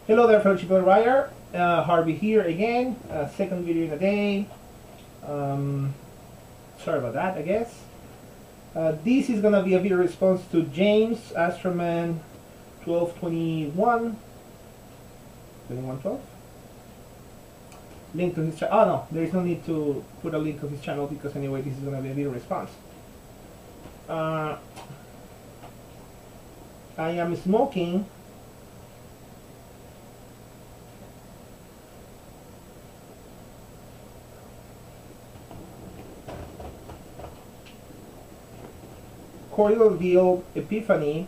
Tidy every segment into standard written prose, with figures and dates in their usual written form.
Hello there, fellow Chico Writer. Harvey here again. Second video in a day. Sorry about that, I guess. This is gonna be a video response to James Astroman 1221. 2112? Link to his channel. Oh no, there is no need to put a link to his channel because anyway this is gonna be a video response. I am smoking Cordial Veal Epiphany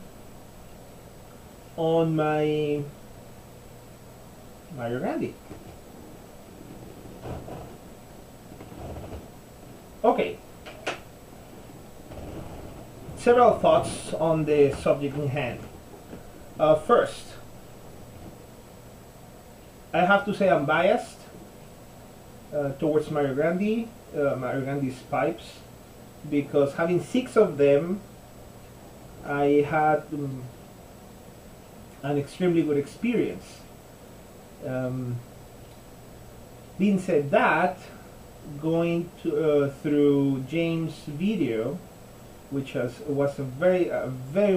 on my Mario Grandi. Okay. Several thoughts on the subject in hand. First, I have to say I'm biased towards Mario Grandi's pipes, because having 6 of them, I had an extremely good experience. Being said that, going to, through James' video, which was a very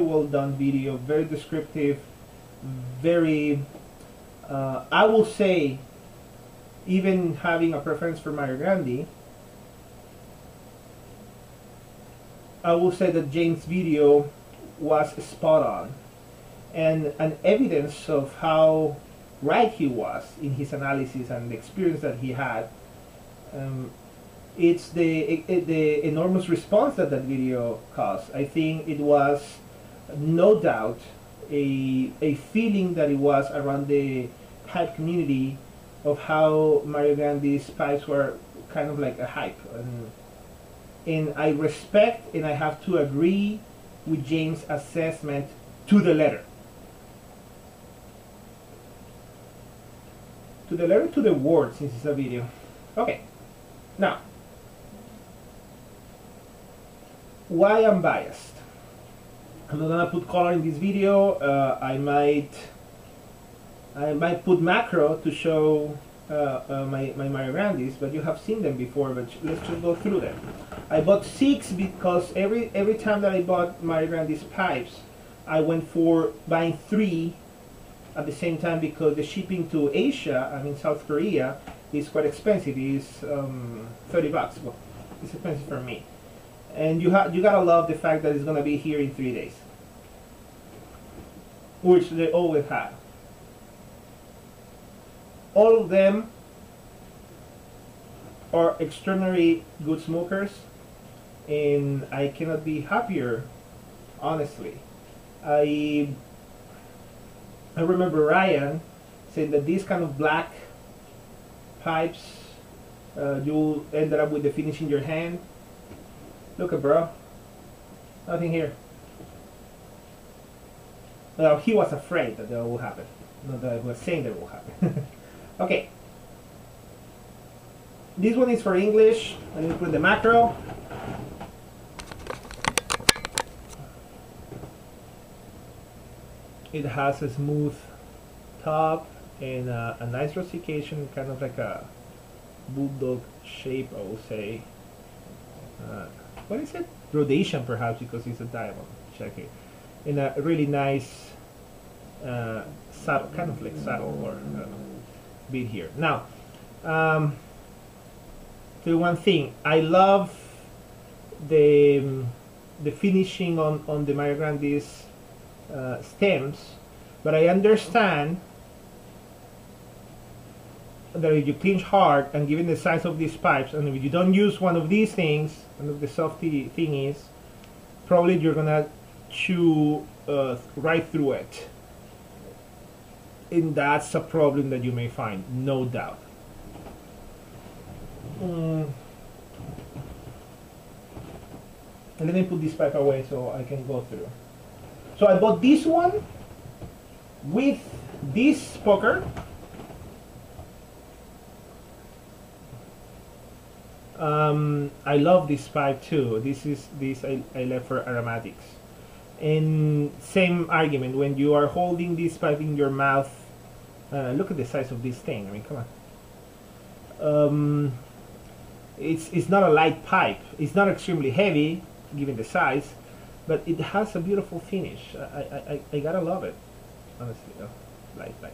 well done video, very descriptive, very I will say, even having a preference for Mario Grandi, I will say that James' video was spot on, and an evidence of how right he was in his analysis and the experience that he had. It's the enormous response that video caused. I think it was no doubt a feeling that it was around the pipe community of how Mario Grandi's pipes were kind of like a hype. And I respect and I have to agree with James' assessment to the letter. To the letter, to the word, since it's a video. Okay, now, why I'm biased? I'm not gonna put color in this video. I might put macro to show my Mario Grandis, but you have seen them before. But let's just go through them. I bought 6 because every time that I bought Mario Grandi's pipes, I went for buying 3 at the same time, because the shipping to Asia, I mean South Korea, is quite expensive. It's $30. Well, it's expensive for me, and you gotta love the fact that it's gonna be here in 3 days, which they always have. All of them are extraordinary good smokers, and I cannot be happier, honestly. I remember Ryan saying that these kind of black pipes, you'll end up with the finish in your hand. Look at bro, nothing here. Well, he was afraid that will happen, not that I was saying that will happen. Okay, this one is for English. I need to put the macro. It has a smooth top and a nice rustication, kind of like a bulldog shape, I will say. What is it? Rhodesian, perhaps, because it's a diamond. Check it. In a really nice saddle, kind of like saddle or bit here. Now, the one thing I love the finishing on the Mario Grandi's stems, but I understand that if you clinch hard, and given the size of these pipes, and if you don't use one of these things, one of the softy thingies, probably you're gonna chew right through it, and that's a problem that you may find, no doubt. And let me put this pipe away so I can go through. So I bought this one with this poker. I love this pipe too. This I left for aromatics. And same argument, when you are holding this pipe in your mouth Look at the size of this thing. I mean, come on. It's not a light pipe. It's not extremely heavy, given the size, but it has a beautiful finish. I gotta love it, honestly. Oh, light. Okay.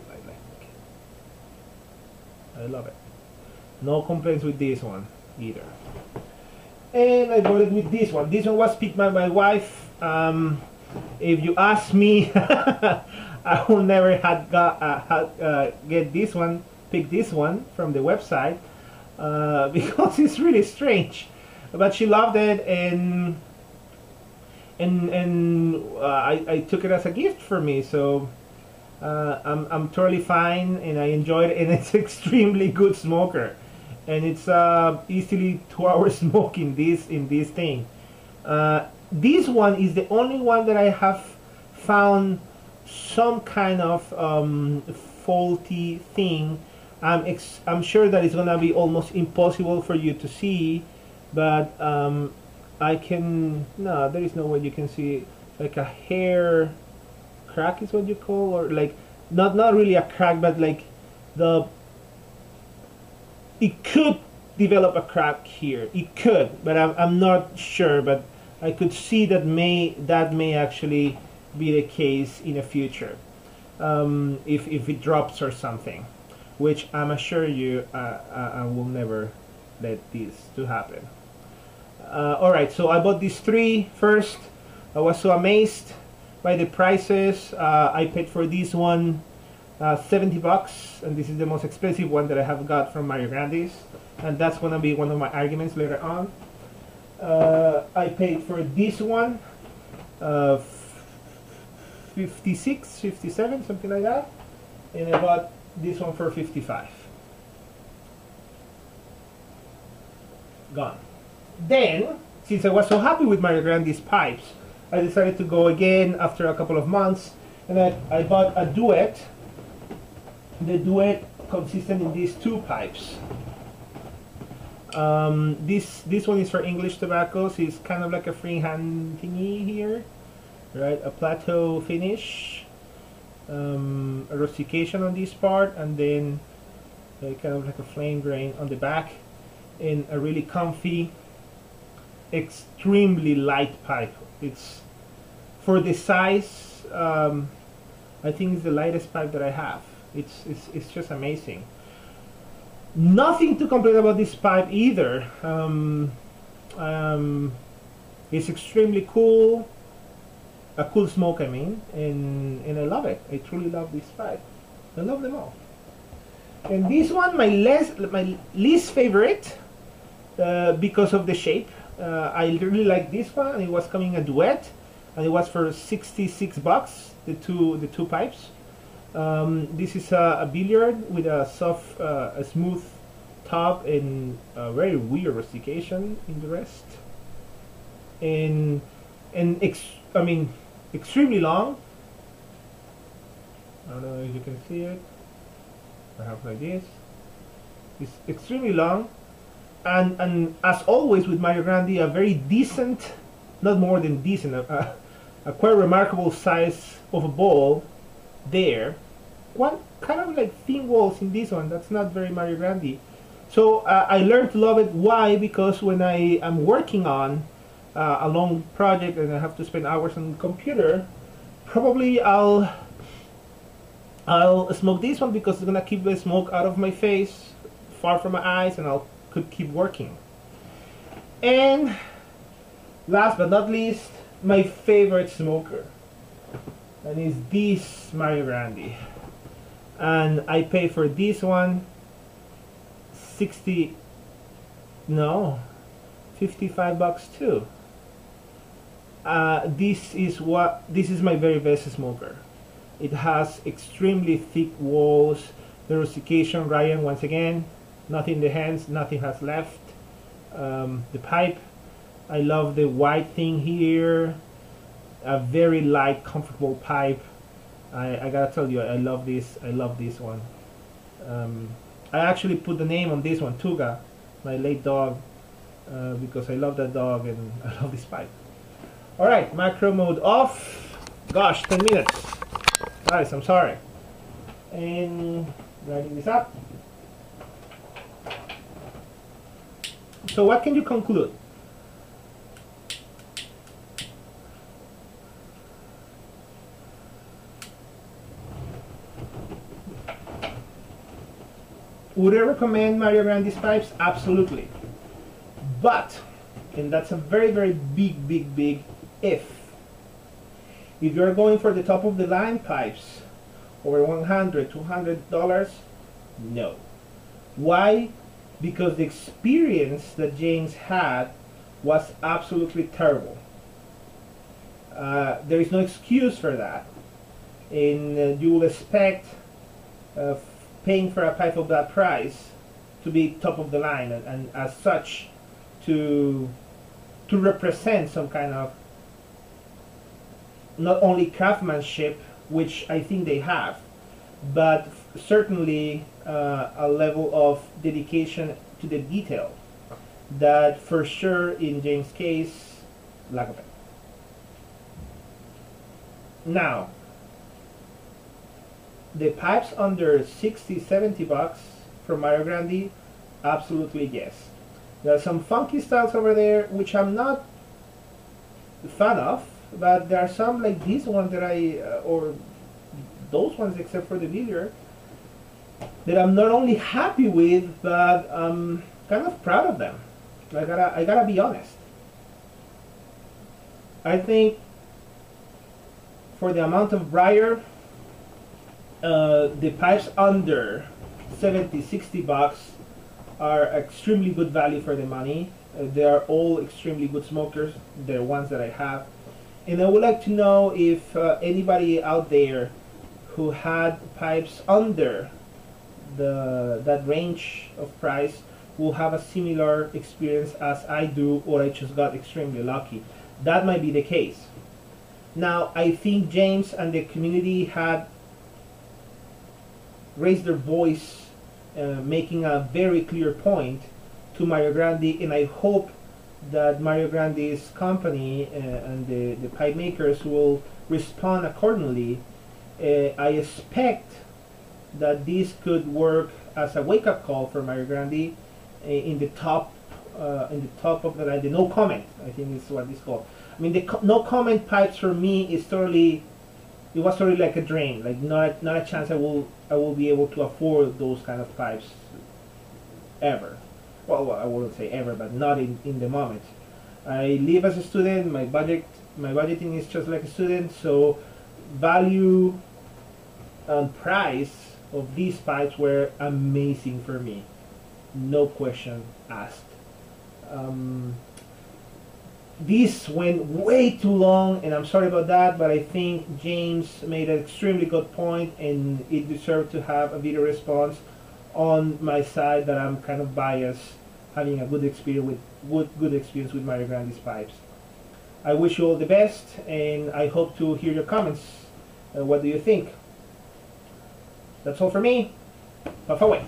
I love it. No complaints with this one either. And I bought it with this one. This one was picked by my wife. If you ask me, I will never get this one, pick this one from the website because it's really strange. But she loved it, and I took it as a gift for me. So I'm totally fine, and I enjoyed it, and it's extremely good smoker, and it's easily 2 hours smoke in this thing. This one is the only one that I have found some kind of faulty thing. I'm sure that it's gonna be almost impossible for you to see, but I can. No, there is no way you can see like a hair crack is what you call, or like not really a crack, but like it could develop a crack here. It could, but I'm not sure. But I could see that may actually be the case in the future if it drops or something, which I'm assure you I will never let this to happen. Alright, so I bought these 3 first. I was so amazed by the prices. I paid for this one $70, and this is the most expensive one that I have got from Mario Grandi's, and that's gonna be one of my arguments later on. I paid for this one 56, 57, something like that, and I bought this one for 55. Gone. Then, since I was so happy with Mario Grandi's pipes, I decided to go again after a couple of months, and I bought a duet. The duet consisted in these 2 pipes. This one is for English tobaccos. It's kind of like a freehand thingy here, right? A plateau finish, a rustication on this part, and then kind of like a flame grain on the back, and a really comfy, extremely light pipe. It's for the size. I think it's the lightest pipe that I have. It's just amazing. Nothing to complain about this pipe either. It's extremely cool, a cool smoke, I mean, and I love it. I truly love this pipe. I love them all. And this one, my least favorite, because of the shape. I really like this one, and it was coming a duet, and it was for $66. The two pipes. This is a billiard with a soft, a smooth top, and a very weird rustication in the rest. And I mean, extremely long. I don't know if you can see it. Perhaps like this. It's extremely long, and as always with Mario Grandi, a very decent, not more than decent, a quite remarkable size of a ball there. One kind of like thin walls in this one. That's not very Mario Grandi. So I learned to love it. Why? Because when I am working on a long project and I have to spend hours on the computer, probably I'll smoke this one because it's gonna keep the smoke out of my face, far from my eyes, and could keep working. And last but not least, my favorite smoker, and it's this Mario Grandi, and I pay for this one $55 too. This is my very best smoker. It has extremely thick walls. The rustication, Ryan, once again, nothing in the hands, nothing has left. The pipe, I love the white thing here. A very light, comfortable pipe. I gotta tell you, I love this. I love this one. I actually put the name on this one, Tuga, my late dog, because I love that dog and I love this pipe. Alright, macro mode off. Gosh, 10 minutes. Guys, I'm sorry. And lighting this up. So what can you conclude? Would I recommend Mario Grandi's pipes? Absolutely. But, and that's a very, very big if you're going for the top of the line pipes, over $100, $200, no. Why? Because the experience that James had was absolutely terrible. There is no excuse for that. And you will expect paying for a pipe of that price to be top of the line, and as such to represent some kind of not only craftsmanship, which I think they have, but certainly a level of dedication to the detail that for sure in James' case, lack of it. Now, the pipes under 60, 70 bucks from Mario Grandi, absolutely yes. There are some funky styles over there which I'm not a fan of, but there are some like this one that or those ones except for the bigger, that I'm not only happy with, but I'm kind of proud of them. I gotta be honest. I think for the amount of briar, the pipes under 70, 60 bucks are extremely good value for the money. They are all extremely good smokers. They're ones that I have. And I would like to know if anybody out there who had pipes under that range of price will have a similar experience as I do, or I just got extremely lucky. That might be the case. Now, I think James and the community had raised their voice, making a very clear point to Mario Grandi, and I hope that Mario Grandi's company and the pipe makers will respond accordingly. I expect that this could work as a wake-up call for Mario Grandi in the top of the line. The no comment, I think is what it's called. I mean, the no comment pipes for me is totally. It was sort of like a drain, like not a chance I will be able to afford those kind of pipes ever. Well, I wouldn't say ever, but not in the moment. I live as a student. My budgeting is just like a student, so value and price of these pipes were amazing for me, no question asked. This went way too long, and I'm sorry about that, but I think James made an extremely good point, and it deserved to have a video response on my side that I'm kind of biased, having a good experience with Mario Grandi's pipes. I wish you all the best, and I hope to hear your comments. What do you think? That's all for me. Puff away.